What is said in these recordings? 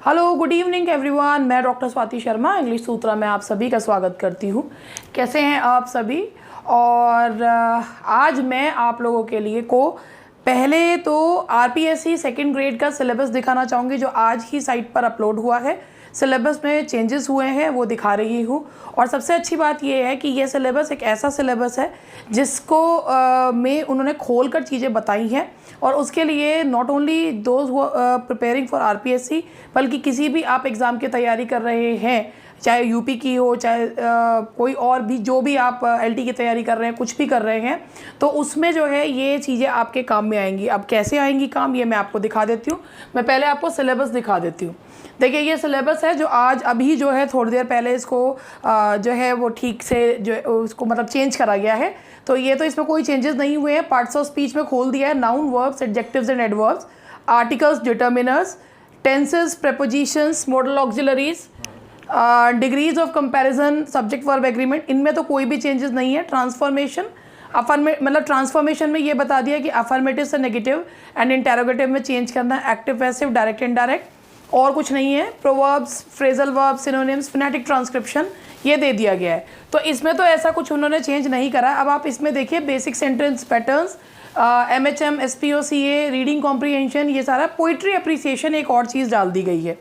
Hello, good evening everyone. मैं doctor Swati Sharma English सूत्रा में आप सभी का स्वागत करती हूँ। कैसे हैं आप सभी? और आज मैं आप लोगों के लिए पहले तो आरपीएससी सेकंड ग्रेड का सिलेबस दिखाना चाहूँगी, जो आज ही साइट पर अपलोड हुआ है। सिलेबस में चेंजेस हुए हैं, वो दिखा रही हूँ। और सबसे अच्छी बात ये है कि ये सिलेबस एक ऐसा सिलेबस है जिसको में उन्होंने खोल कर चीज़ें बताई हैं। और उसके लिए not only those who preparing for RPSC, बल्कि किसी भी आप एग्ज़ाम की तैयारी कर रहे हैं, चाहे यूपी की हो, चाहे कोई और भी, जो भी आप एलटी की तैयारी कर रहे हैं, कुछ भी कर रहे हैं, तो उसमें जो है ये चीज़ें आपके काम में आएंगी। अब कैसे आएंगी काम, ये मैं आपको दिखा देती हूँ। मैं पहले आपको सिलेबस दिखा देती हूँ। देखिए, ये सिलेबस है जो आज अभी जो है थोड़ी देर पहले इसको जो है वो ठीक से जो उसको मतलब चेंज करा गया है। तो ये तो इसमें कोई चेंजेस नहीं हुए हैं। पार्ट्स ऑफ स्पीच में खोल दिया है noun, verbs, adjectives and adverbs, articles, determiners, tenses, prepositions, model auxiliaries, degrees of comparison, subject verb agreement, इनमें तो कोई भी चेंजेस नहीं है। ट्रांसफॉर्मेशन, मतलब ट्रांसफॉर्मेशन में ये बता दिया कि अफर्मेटिव से नेगेटिव एंड इंटेरोगेटिव में चेंज करना है, एक्टिव, पैसिव, डायरेक्ट, इनडायरेक्ट, और कुछ नहीं है। Proverbs, phrasal verbs, synonyms, phonetic transcription, ये दे दिया गया है। तो इसमें तो ऐसा कुछ उन्होंने चेंज नहीं करा। अब आप इसमें देखिए basic sentence patterns, MHM, SPOCA, reading comprehension, ये सारा, पोइट्री अप्रिसिएशन, एक और चीज़ डाल दी गई है।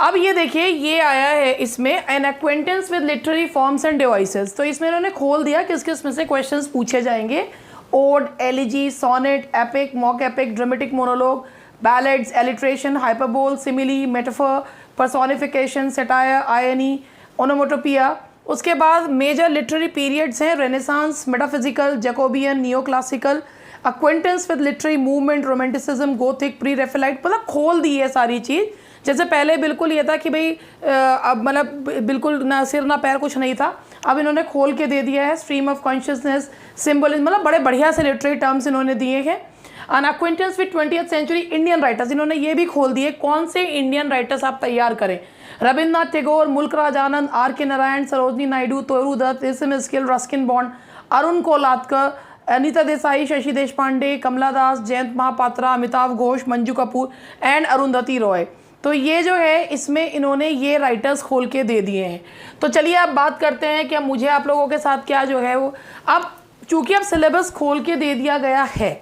अब ये देखिए, ये आया है इसमें an acquaintance with literary forms and devices. तो इसमें इन्होंने खोल दिया किस किस में से क्वेश्चंस पूछे जाएंगे। Ode, elegy, sonnet, epic, mock epic, dramatic monologue, ballads, alliteration, hyperbole, simile, metaphor, personification, satire, irony, onomatopoeia. उसके बाद मेजर लिटरेरी पीरियड्स हैं Renaissance, metaphysical, Jacobean, neo classical, acquaintance with literary movement, romanticism, gothic, pre Raphaelite. मतलब खोल दी है सारी चीज़। जैसे पहले बिल्कुल ये था कि भाई अब मतलब बिल्कुल ना सिर ना पैर कुछ नहीं था, अब इन्होंने खोल के दे दिया है। स्ट्रीम ऑफ कॉन्शियसनेस, सिम्बोलिज्म, मतलब बड़े बढ़िया से लिटरेरी टर्म्स इन्होंने दिए हैं। An acquaintance with 20th century Indian writers, इन्होंने ये भी खोल दिए कौन से इंडियन राइटर्स आप तैयार करें। Rabindranath Tagore, Mulk Raj Anand, R K Narayan, Sarojini Naidu, Toru Dutt, S M. स्किल, Ruskin Bond, Arun Kolatkar, Anita Desai, Shashi Deshpande, Kamala Das, Jayanta Mahapatra, Amitav Ghosh, Manju Kapur and Arundhati Roy. तो ये जो है इसमें इन्होंने ये राइटर्स खोल के दे दिए हैं। तो चलिए अब बात करते हैं कि मुझे आप लोगों के साथ क्या जो है वो, अब चूँकि अब सिलेबस खोल के दे दिया गया है,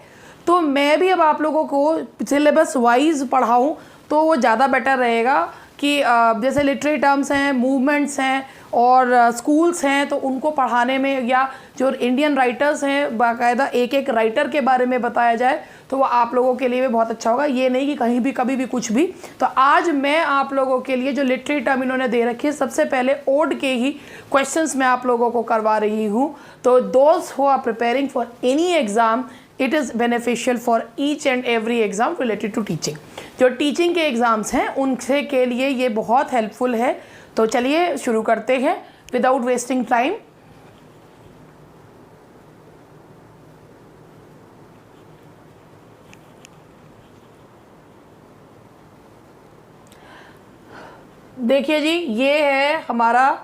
तो मैं भी अब आप लोगों को सिलेबस वाइज पढ़ाऊँ तो वो ज़्यादा बेटर रहेगा कि जैसे लिटरेरी टर्म्स हैं, मूवमेंट्स हैं और स्कूल्स हैं, तो उनको पढ़ाने में, या जो इंडियन राइटर्स हैं बाकायदा एक एक राइटर के बारे में बताया जाए, तो वो आप लोगों के लिए भी बहुत अच्छा होगा। ये नहीं कि कहीं भी कभी भी कुछ भी। तो आज मैं आप लोगों के लिए जो लिटरेरी टर्म इन्होंने दे रखी है, सबसे पहले ओड के ही क्वेश्चंस मैं आप लोगों को करवा रही हूँ। तो those who are preparing for any exam, it is beneficial for each and every exam related to teaching. जो टीचिंग के एग्ज़ाम्स हैं उनसे के लिए ये बहुत हेल्पफुल है। तो चलिए शुरू करते हैं विदाउट वेस्टिंग टाइम। देखिए जी, ये है हमारा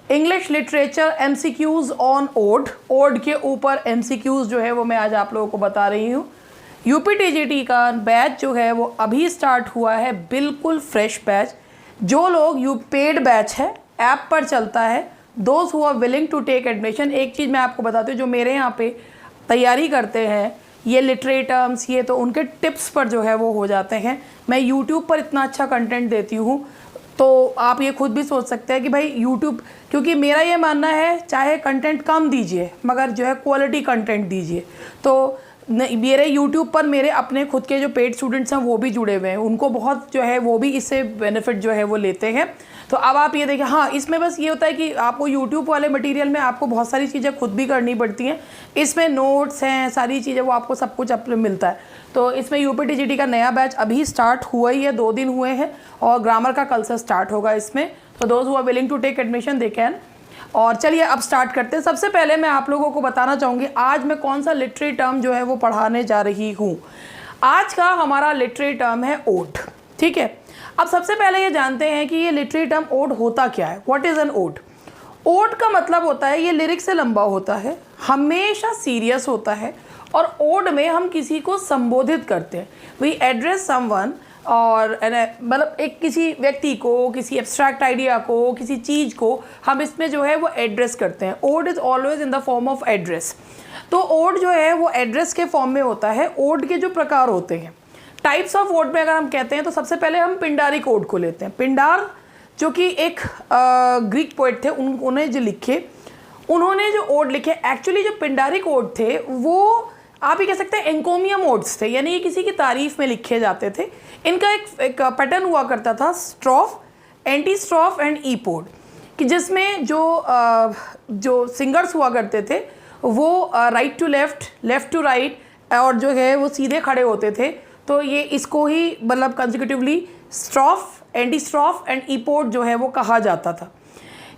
English literature MCQs on ode. Ode के ऊपर एमसीक्यूज़ जो है वो मैं आज आप लोगों को बता रही हूँ। यूपीटीजीटी का बैच जो है वो अभी स्टार्ट हुआ है, बिल्कुल फ्रेश बैच। जो लोग पेड बैच है, ऐप पर चलता है, those who are willing to take admission. एक चीज़ मैं आपको बताती हूँ, जो मेरे यहाँ पे तैयारी करते हैं ये लिटरेरी टर्म्स, ये तो उनके टिप्स पर जो है वो हो जाते हैं। मैं यूट्यूब पर इतना अच्छा कंटेंट देती हूँ, तो आप ये खुद भी सोच सकते हैं कि भाई यूट्यूब, क्योंकि मेरा ये मानना है चाहे कंटेंट कम दीजिए मगर जो है क्वालिटी कंटेंट दीजिए। तो मेरे यूट्यूब पर मेरे अपने खुद के जो पेड स्टूडेंट्स हैं वो भी जुड़े हुए हैं, उनको बहुत जो है वो भी इससे बेनिफिट जो है वो लेते हैं। तो अब आप ये देखिए, हाँ इसमें बस ये होता है कि आपको यूट्यूब वाले मटेरियल में आपको बहुत सारी चीज़ें खुद भी करनी पड़ती हैं। इसमें नोट्स हैं, सारी चीज़ें, वो आपको सब कुछ अपने मिलता है। तो इसमें यूपीटीजीटी का नया बैच अभी स्टार्ट हुआ ही है, 2 दिन हुए हैं, और ग्रामर का कल से स्टार्ट होगा इसमें। तो those who are willing to take admission they can. और चलिए अब स्टार्ट करते हैं। सबसे पहले मैं आप लोगों को बताना चाहूँगी आज मैं कौन सा लिटरेरी टर्म जो है वो पढ़ाने जा रही हूँ। आज का हमारा लिटरेरी टर्म है ओड, ठीक है। अब सबसे पहले ये जानते हैं कि ये लिटरेरी टर्म ओड होता क्या है। What is an ode? Ode का मतलब होता है, ये लिरिक्स से लंबा होता है, हमेशा सीरियस होता है, और ओड में हम किसी को संबोधित करते हैं। वी एड्रेस समवन और मतलब एक किसी व्यक्ति को, किसी एब्स्ट्रैक्ट आइडिया को, किसी चीज़ को हम इसमें जो है वो एड्रेस करते हैं। Ode is always in the form of address. तो ओड जो है वो एड्रेस के फॉर्म में होता है। ओड के जो प्रकार होते हैं, टाइप्स ऑफ ओड में अगर हम कहते हैं तो सबसे पहले हम पिंडारिक ओड को लेते हैं। पिंडार जो कि एक ग्रीक पोएट थे, उन्होंने जो लिखे, उन्होंने जो ओड लिखे, एक्चुअली जो पिंडारिक ओड थे वो आप ही कह सकते हैं एंकोमियम ओड्स थे, यानी ये किसी की तारीफ में लिखे जाते थे। इनका एक पैटर्न हुआ करता था स्ट्रॉफ, एंटी स्ट्रॉफ एंड ईपोड, कि जिसमें जो सिंगर्स हुआ करते थे वो right to left, left to right, और जो है वो सीधे खड़े होते थे। तो ये इसको ही मतलब कंसेक्यूटिवली स्ट्रॉफ, एंटी स्ट्रॉफ एंड ईपोड जो है वो कहा जाता था।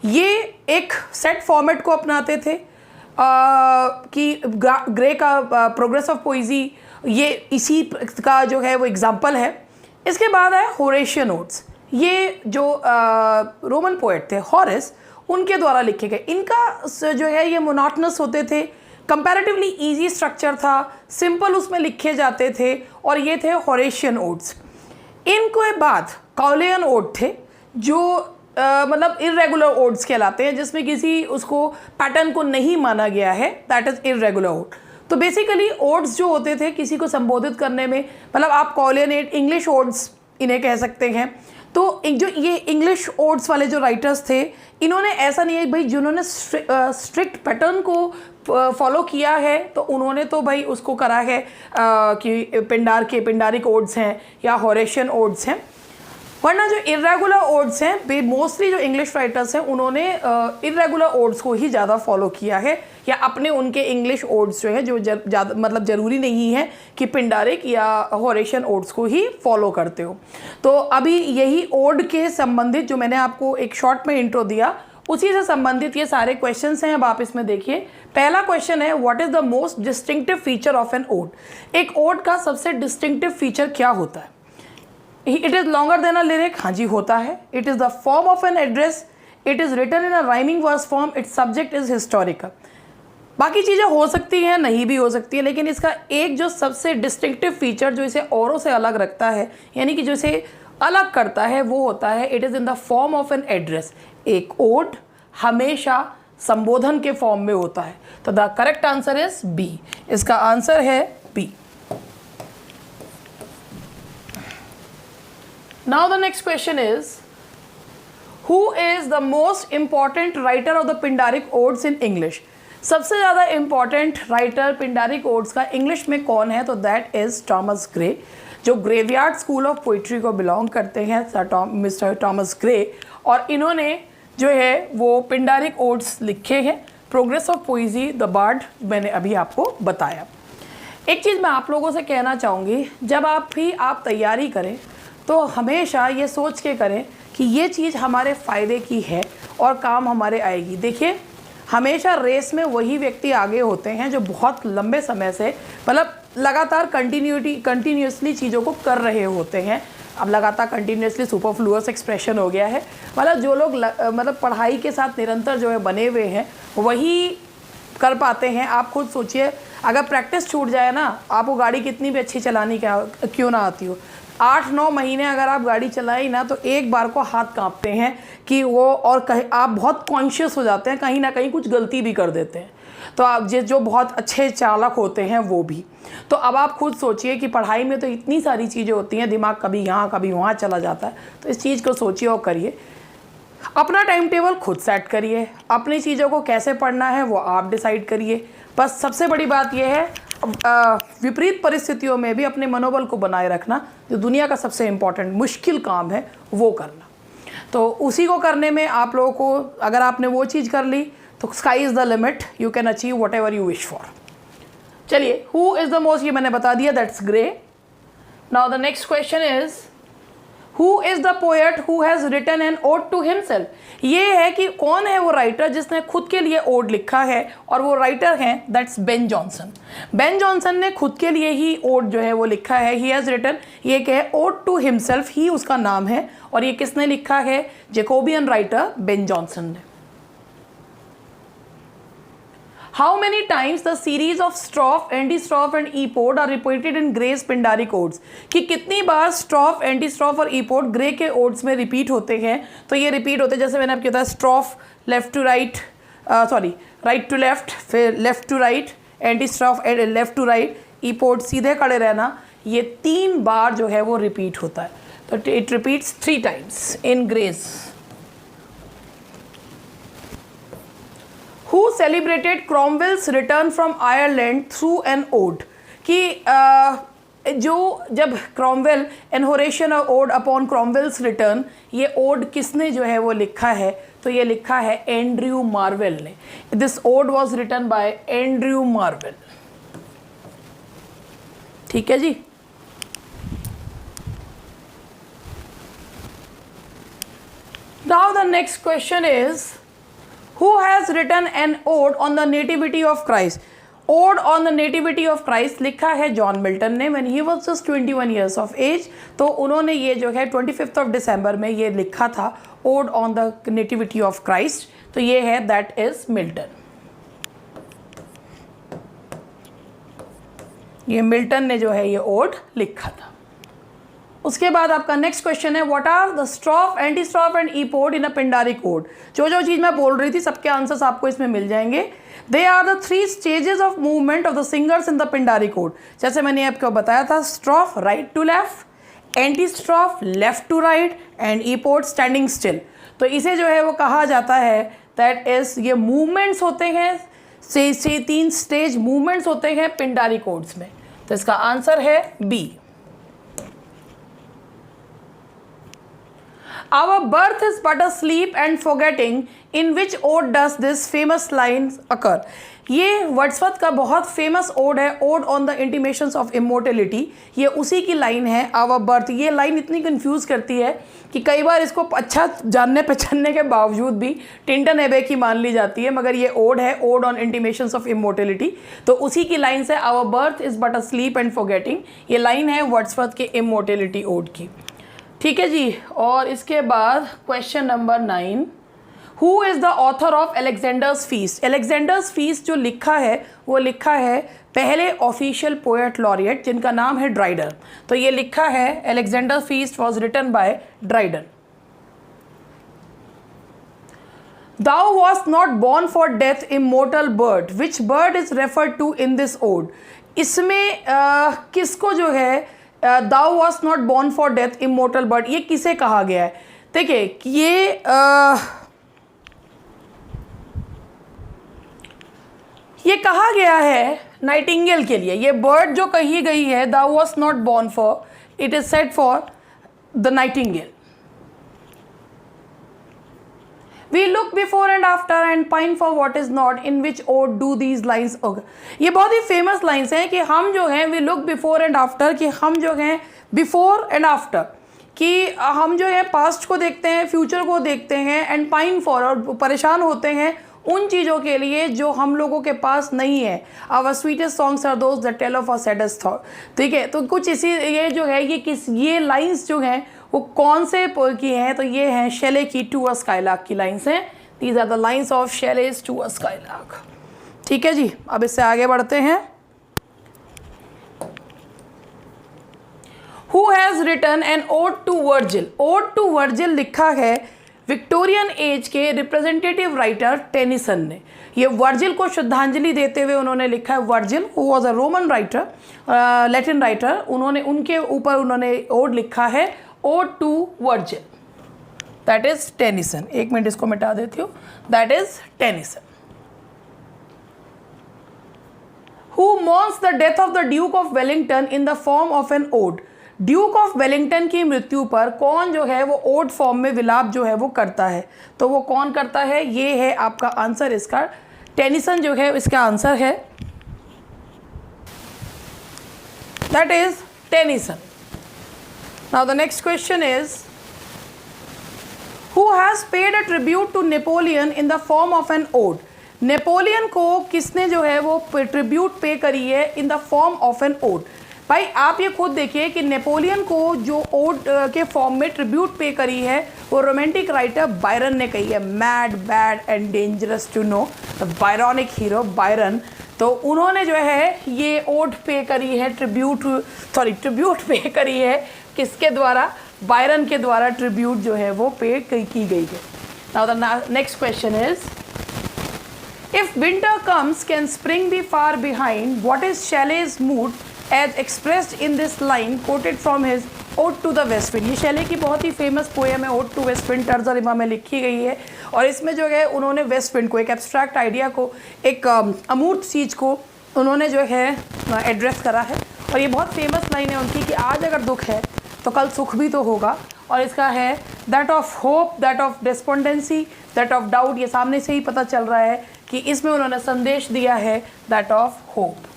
ये एक सेट फॉर्मेट को अपनाते थे कि ग्रे का प्रोग्रेस ऑफ पोइजी ये इसी का जो है वो एग्जाम्पल है। इसके बाद है होरेशियन ओड्स। ये जो रोमन पोएट थे हॉरेस, उनके द्वारा लिखे गए। इनका जो है ये मोनोटोनस होते थे, कंपैरेटिवली इजी स्ट्रक्चर था, सिंपल उसमें लिखे जाते थे, और ये थे होरेशियन ओड्स। इनके बाद कॉलेयन ओड थे जो मतलब इर्रेगुलर ओड्स कहलाते हैं, जिसमें किसी उसको पैटर्न को नहीं माना गया है, दैट इज इर्रेगुलर ओड। तो बेसिकली ओड्स जो होते थे किसी को संबोधित करने में, मतलब आप कॉलियनेट इंग्लिश ओड्स इन्हें कह सकते हैं। तो जो ये इंग्लिश ओड्स वाले जो राइटर्स थे, इन्होंने ऐसा नहीं है भाई जिन्होंने स्ट्रिक्ट पैटर्न को फॉलो किया है तो उन्होंने तो भाई उसको करा है कि पिंडारिक ओड्स हैं या होरेशियन ओड्स हैं, वरना जो इर्रेगुलर ओड्स हैं, मोस्टली जो इंग्लिश राइटर्स हैं उन्होंने इर्रेगुलर ओड्स को ही ज़्यादा फॉलो किया है, या अपने उनके इंग्लिश ओड्स जो है जो ज़्यादा मतलब ज़रूरी नहीं है कि पिंडारिक या होरेशियन ओड्स को ही फॉलो करते हो। तो अभी यही ओड के संबंधित जो मैंने आपको एक शॉर्ट में इंट्रो दिया, उसी से संबंधित ये सारे क्वेश्चंस हैं। अब आप इसमें देखिए, पहला क्वेश्चन है what is the most distinctive feature of an ode. एक ओड का सबसे डिस्टिंक्टिव फीचर क्या होता है? It is longer than a lyric, हाँ जी होता है। It is the form of an address, it is written in a rhyming verse form, its subject is historical. बाकी चीज़ें हो सकती हैं, नहीं भी हो सकती है, लेकिन इसका एक जो सबसे डिस्टिंक्टिव फीचर जो इसे औरों से अलग रखता है, यानी कि जो इसे अलग करता है, वो होता है it is in the form of an address. एक ओड हमेशा संबोधन के फॉर्म में होता है। तो the correct answer is B. इसका आंसर है B. Now the next question is, who is the most important writer of the Pindaric odes in English? सबसे ज़्यादा इम्पॉर्टेंट राइटर पिंडारिक ओड्स का इंग्लिश में कौन है? तो दैट इज़ टॉमस ग्रे, जो ग्रेवयार्ड स्कूल ऑफ पोइट्री को बिलोंग करते हैं, मिस्टर टॉमस ग्रे। और इन्होंने जो है वो पिंडारिक ओड्स लिखे हैं। Progress of poesy, the board मैंने अभी आपको बताया। एक चीज़ मैं आप लोगों से कहना चाहूँगी, जब आप तैयारी करें तो हमेशा ये सोच के करें कि ये चीज़ हमारे फ़ायदे की है और काम हमारे आएगी। देखिए, हमेशा रेस में वही व्यक्ति आगे होते हैं जो बहुत लंबे समय से मतलब लगातार कंटिन्यूसली चीज़ों को कर रहे होते हैं। अब लगातार कंटिन्यूसली सुपरफ्लुअस एक्सप्रेशन हो गया है, मतलब जो लोग मतलब पढ़ाई के साथ निरंतर जो है बने हुए हैं वही कर पाते हैं। आप खुद सोचिए, अगर प्रैक्टिस छूट जाए ना, आपको गाड़ी कितनी भी अच्छी चलानी क्यों ना आती हो, 8-9 महीने अगर आप गाड़ी चलाई ना तो एक बार को हाथ कांपते हैं कि वो, और कहीं आप बहुत कॉन्शियस हो जाते हैं, कहीं ना कहीं कुछ गलती भी कर देते हैं। तो आप जो बहुत अच्छे चालक होते हैं वो भी। तो अब आप खुद सोचिए कि पढ़ाई में तो इतनी सारी चीज़ें होती हैं, दिमाग कभी यहाँ कभी वहाँ चला जाता है। तो इस चीज़ को सोचिए और करिए। अपना टाइम टेबल खुद सेट करिए, अपनी चीज़ों को कैसे पढ़ना है वो आप डिसाइड करिए। बस सबसे बड़ी बात यह है, विपरीत परिस्थितियों में भी अपने मनोबल को बनाए रखना, जो दुनिया का सबसे इम्पॉर्टेंट मुश्किल काम है वो करना। तो उसी को करने में आप लोगों को, अगर आपने वो चीज़ कर ली तो sky is the limit, you can achieve whatever you wish for. चलिए, हु इज़ द मोस्ट, ये मैंने बता दिया, that's Gray. Now the next question is, who is the poet who has written an ode to himself. ये है कि कौन है वो राइटर जिसने खुद के लिए ओड लिखा है, और वो राइटर हैं that's Ben Jonson. Ben Jonson ने खुद के लिए ही ओड जो है वो लिखा है। ही हैज़ रिटन, ये क्या है, ओड टू हिमसेल्फ ही उसका नाम है। और ये किसने लिखा है? जैकोबियन राइटर बेन जॉनसन ने। How many times the series of strophe, antistrophe and epode are repeated in Gray's Pindaric odes, कि कितनी बार स्ट्रॉफ, एंटीस्ट्रॉफ और ईपोड ग्रे के ओड्स में रिपीट होते हैं। तो ये रिपीट होते हैं, जैसे मैंने आपको बताया, strophe left to right, sorry right to left, फिर left to right, antistrophe left to right, epode सीधे खड़े रहना, ये 3 बार जो है वो रिपीट होता है। तो it repeats 3 times in grace. Who celebrated Cromwell's return from Ireland through an ode? कि जब Cromwell an Horatian ode upon Cromwell's return, ये ओड किसने जो है वो लिखा है? तो ये लिखा है एंड्रयू मार्वेल ने। This ode was written by Andrew Marvell. ठीक है जी। Now the next question is, who has written an ode on the nativity of Christ? Ode on the nativity of Christ लिखा है जॉन मिल्टन ने when he was just 21 years of age। तो उन्होंने ये जो है 25th of December में ये लिखा था Ode on the nativity of Christ। तो ये है that is मिल्टन। ये मिल्टन ने जो है ये ओड लिखा था। उसके बाद आपका नेक्स्ट क्वेश्चन है, what are the strophe, anti strophe and epode in a Pindaric ode? जो चीज़ मैं बोल रही थी सबके आंसर्स आपको इसमें मिल जाएंगे। They are the 3 stages of movement of the singers in the Pindaric ode. जैसे मैंने आपको बताया था, strophe right to left, anti strophe left to right and epode standing still. तो इसे जो है वो कहा जाता है दैट इज, ये मूवमेंट्स होते हैं, से 3 स्टेज मूवमेंट्स होते हैं पिंडारिक ओड्स में। तो इसका आंसर है B. Our birth is but a sleep and forgetting, in which ode does this famous line occur? ये वर्ड्सवर्थ का बहुत फेमस ओड है, ode on the intimations of immortality. ये उसी की लाइन है, आवर बर्थ। ये लाइन इतनी कंफ्यूज करती है कि कई बार इसको अच्छा जानने पहचानने के बावजूद भी टिंटन एबे की मान ली जाती है, मगर ये ओड है, ode on intimations of immortality. तो उसी की लाइन से our birth is but a sleep and forgetting, ये लाइन है वर्ड्सवर्थ के इमोर्टेलिटी ओड की। ठीक है जी। और इसके बाद question number 9, who is the author of Alexander's feast? Alexander's feast जो लिखा है वो लिखा है पहले ऑफिशियल पोएट लॉरिएट जिनका नाम है ड्राइडन। तो ये लिखा है Alexander's feast was written by Dryden. Thou wast not born for death, immortal bird. Which bird is referred to in this ode? इसमें किसको जो है Thou wast not born for death, immortal bird, ये किसे कहा गया है? देखिए ये कहा गया है नाइटिंगेल के लिए। ये बर्ड जो कही गई है, Thou wast not born for, it is said for the nightingale. We look before and after and pine for what is not, in which ode do these lines occur? ये बहुत ही फेमस लाइन्स हैं कि हम जो हैं, we look before and after, कि हम जो हैं बिफोर एंड आफ्टर, कि हम जो है पास्ट को देखते हैं, फ्यूचर को देखते हैं, एंड पाइन फॉर, और परेशान होते हैं उन चीज़ों के लिए जो हम लोगों के पास नहीं है। Our sweetest songs are those that tell of our saddest thought. ठीक है, तो कुछ इसी ये जो है ये लाइन्स जो हैं वो कौन से की हैं? तो ये हैं शेले की टू अ स्काईलार्क की लाइन्स हैं। These are the lines of Shelley's to a skylark. ठीक है जी। अब इससे आगे बढ़ते हैं। Who has written an ode to Virgil? Ode to Virgil लिखा है विक्टोरियन एज के रिप्रेजेंटेटिव राइटर टेनिसन ने। ये वर्जिल को श्रद्धांजलि देते हुए उन्होंने लिखा है। Virgil who was a Roman writer, Latin writer, उन्होंने उनके ऊपर उन्होंने ओड लिखा है, ode to Virgil, that is Tennyson. एक मिनट इसको मिटा देती हूँ, that is Tennyson. Who mourns the death of the Duke of Wellington in the form of an ode? Duke of Wellington की मृत्यु पर कौन जो है वो ओड फॉर्म में विलाप जो है वो करता है? तो वो कौन करता है? ये है आपका आंसर इसका, टेनिसन जो है इसका आंसर है, that is Tennyson. Now the next question is, who has paid a tribute to Napoleon in the form of an ode? Napoleon को किसने जो है वो ट्रिब्यूट पे करी है in the form of an ode? भाई आप ये खुद देखिए कि नेपोलियन को जो ओड के फॉर्म में ट्रिब्यूट पे करी है वो रोमांटिक राइटर बायरन ने कही है। Mad, bad and dangerous to know, Byronic hero Byron, तो उन्होंने जो है ये ओड पे करी है, ट्रिब्यूट पे करी है किसके द्वारा? बायरन के द्वारा ट्रिब्यूट जो है वो पे की गई है। Now the next question is, if winter comes can spring be far behind, what is Shelley's mood as expressed in this line quoted from his ode to the west wind. ये Shelley की बहुत ही famous poem है ode to west wind, terza rima में लिखी गई है और इसमें जो है उन्होंने वेस्ट विंड को, एक एब्स्ट्रैक्ट आइडिया को, एक अमूर्त चीज़ को उन्होंने जो है एड्रेस करा है। और ये बहुत फेमस लाइन है उनकी कि आज अगर दुख है तो कल सुख भी तो होगा। और इसका है that of hope, that of despondency, that of doubt. ये सामने से ही पता चल रहा है कि इसमें उन्होंने संदेश दिया है दैट ऑफ होप।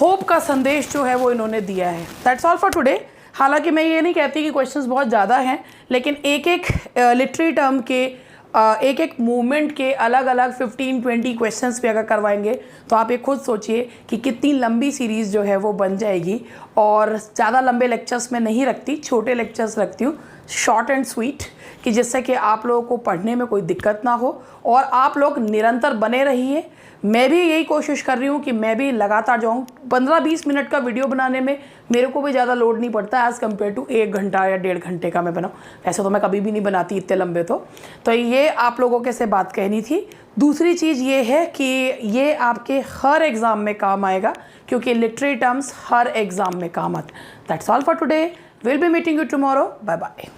होप का संदेश जो है वो इन्होंने दिया है। That's all for today. हालांकि मैं ये नहीं कहती कि क्वेश्चंस बहुत ज़्यादा हैं, लेकिन एक एक लिटरेरी टर्म के एक एक मूवमेंट के अलग अलग 15-20 क्वेश्चंस भी अगर करवाएंगे तो आप ये खुद सोचिए कि कितनी लंबी सीरीज़ जो है वो बन जाएगी। और ज़्यादा लंबे लेक्चर्स में नहीं रखती, छोटे लेक्चर्स रखती हूँ, शॉर्ट एंड स्वीट, कि जिससे कि आप लोगों को पढ़ने में कोई दिक्कत ना हो और आप लोग निरंतर बने रहिए। मैं भी यही कोशिश कर रही हूँ कि मैं भी लगातार जाऊँ। 15-20 मिनट का वीडियो बनाने में मेरे को भी ज़्यादा लोड नहीं पड़ता एज़ कम्पेयर टू 1 घंटा या 1.5 घंटे का मैं बनाऊँ। ऐसे तो मैं कभी भी नहीं बनाती इतने लंबे। तो ये आप लोगों के से बात कहनी थी। दूसरी चीज़ ये है कि ये आपके हर एग्ज़ाम में काम आएगा, क्योंकि लिटरेरी टर्म्स हर एग्ज़ाम में काम आते। That's all for today. Will be meeting you tomorrow. Bye bye.